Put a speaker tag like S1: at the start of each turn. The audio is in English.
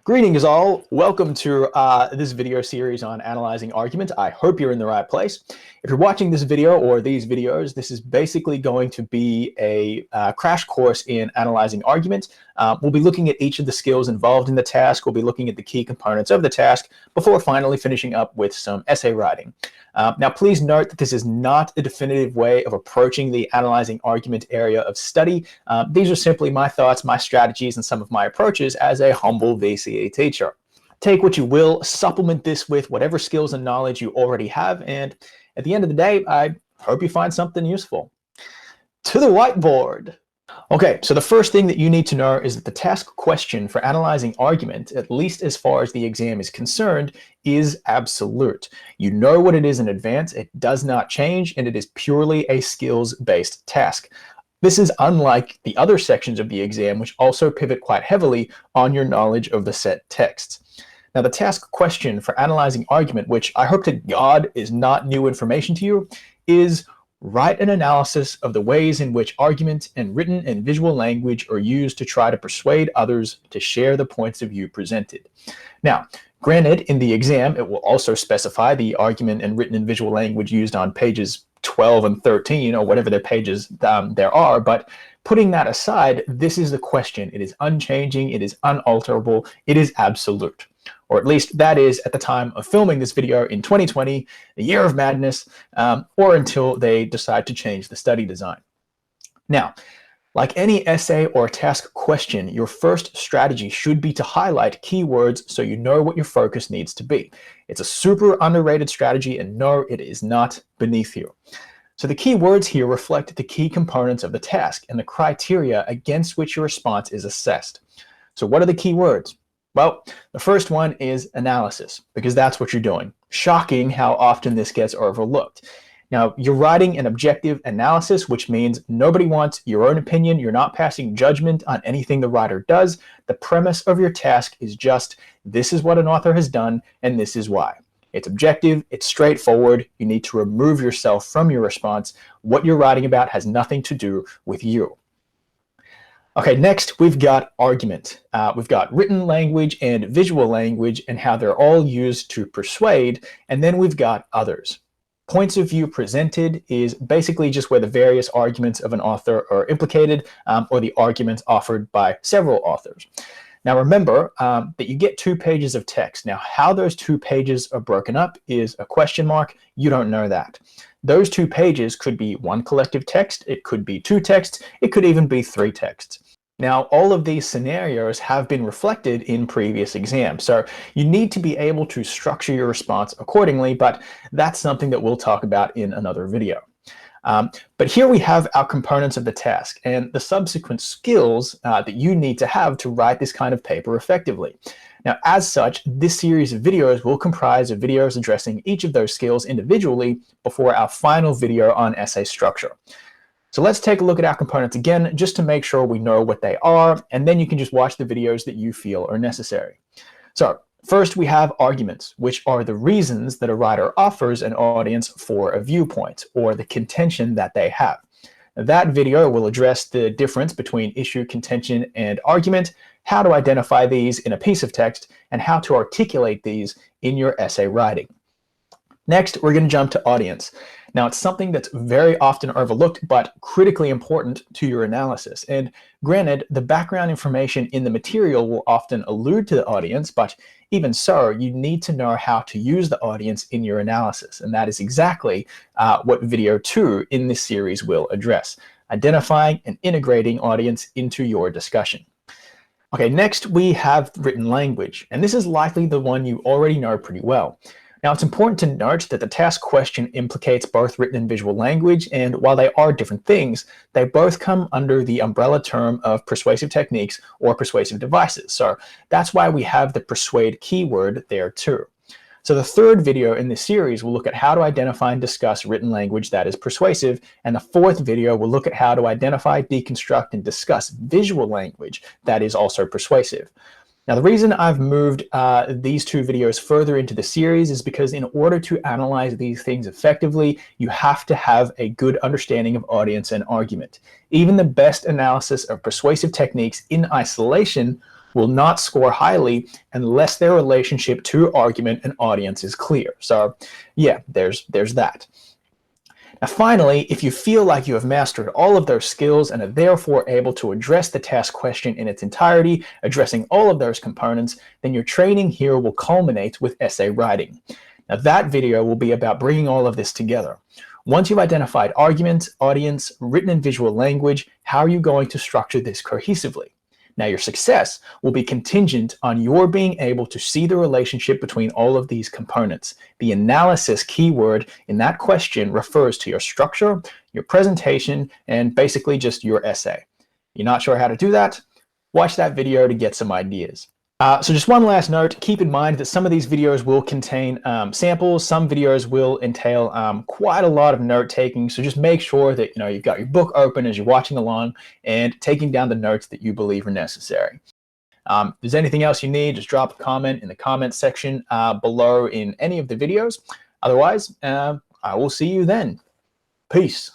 S1: Greetings all, welcome to this video series on analyzing argument. I hope you're in the right place. If you're watching this video or these videos, this is basically going to be a crash course in analyzing argument. We'll be looking at each of the skills involved in the task. We'll be looking at the key components of the task before finally finishing up with some essay writing. Now, please note that this is not a definitive way of approaching the analyzing argument area of study. These are simply my thoughts, my strategies, and some of my approaches as a humble VCE teacher. Take what you will, supplement this with whatever skills and knowledge you already have, and at the end of the day, I hope you find something useful. To the whiteboard. Okay, so the first thing that you need to know is that the task question for analyzing argument, at least as far as the exam is concerned, is absolute. You know what it is in advance, it does not change, and it is purely a skills-based task. This is unlike the other sections of the exam, which also pivot quite heavily on your knowledge of the set texts. Now, the task question for analyzing argument, which I hope to God is not new information to you, is write an analysis of the ways in which argument and written and visual language are used to try to persuade others to share the points of view presented. Now, granted, in the exam, it will also specify the argument and written and visual language used on pages 12 and 13, or whatever the pages there are, but putting that aside, this is the question. It is unchanging, it is unalterable, it is absolute. Or at least that is at the time of filming this video in 2020, the year of madness, or until they decide to change the study design. Now, like any essay or task question, your first strategy should be to highlight keywords so you know what your focus needs to be. It's a super underrated strategy, and no, it is not beneath you. So the keywords here reflect the key components of the task and the criteria against which your response is assessed. So what are the keywords? Well, the first one is analysis, because that's what you're doing. Shocking how often this gets overlooked. Now, you're writing an objective analysis, which means nobody wants your own opinion. You're not passing judgment on anything the writer does. The premise of your task is just, this is what an author has done, and this is why. It's objective, it's straightforward. You need to remove yourself from your response. What you're writing about has nothing to do with you. Okay, next we've got argument. We've got written language and visual language and how they're all used to persuade, and then we've got others. Points of view presented is basically just where the various arguments of an author are implicated, or the arguments offered by several authors. Now remember that you get 2 pages of text. Now how those 2 pages are broken up is a question mark. You don't know that. Those 2 pages could be one collective text, it could be 2 texts, it could even be 3 texts. Now, all of these scenarios have been reflected in previous exams, so you need to be able to structure your response accordingly, but that's something that we'll talk about in another video. But here we have our components of the task and the subsequent skills that you need to have to write this kind of paper effectively. Now, as such, this series of videos will comprise of videos addressing each of those skills individually before our final video on essay structure. So let's take a look at our components again, just to make sure we know what they are, and then you can just watch the videos that you feel are necessary. So first we have arguments, which are the reasons that a writer offers an audience for a viewpoint, or the contention that they have. That video will address the difference between issue, contention, and argument, how to identify these in a piece of text, and how to articulate these in your essay writing. Next, we're going to jump to audience. Now, it's something that's very often overlooked, but critically important to your analysis. And granted, the background information in the material will often allude to the audience, but even so, you need to know how to use the audience in your analysis. And that is exactly what video 2 in this series will address, identifying and integrating audience into your discussion. Okay, next we have written language, and this is likely the one you already know pretty well. Now, it's important to note that the task question implicates both written and visual language, and while they are different things, they both come under the umbrella term of persuasive techniques or persuasive devices. So that's why we have the persuade keyword there too. So the third video in this series will look at how to identify and discuss written language that is persuasive, and the fourth video will look at how to identify, deconstruct, and discuss visual language that is also persuasive. Now, the reason I've moved these 2 videos further into the series is because in order to analyze these things effectively, you have to have a good understanding of audience and argument. Even the best analysis of persuasive techniques in isolation will not score highly unless their relationship to argument and audience is clear. So yeah, there's that. Now, finally, if you feel like you have mastered all of those skills and are therefore able to address the task question in its entirety, addressing all of those components, then your training here will culminate with essay writing. Now, that video will be about bringing all of this together. Once you've identified argument, audience, written and visual language, how are you going to structure this cohesively? Now, your success will be contingent on your being able to see the relationship between all of these components. The analysis keyword in that question refers to your structure, your presentation, and basically just your essay. You're not sure how to do that? Watch that video to get some ideas. So just one last note, keep in mind that some of these videos will contain samples. Some videos will entail quite a lot of note taking. So just make sure that you've got your book open as you're watching along and taking down the notes that you believe are necessary. If there's anything else you need, just drop a comment in the comments section below in any of the videos. Otherwise, I will see you then. Peace.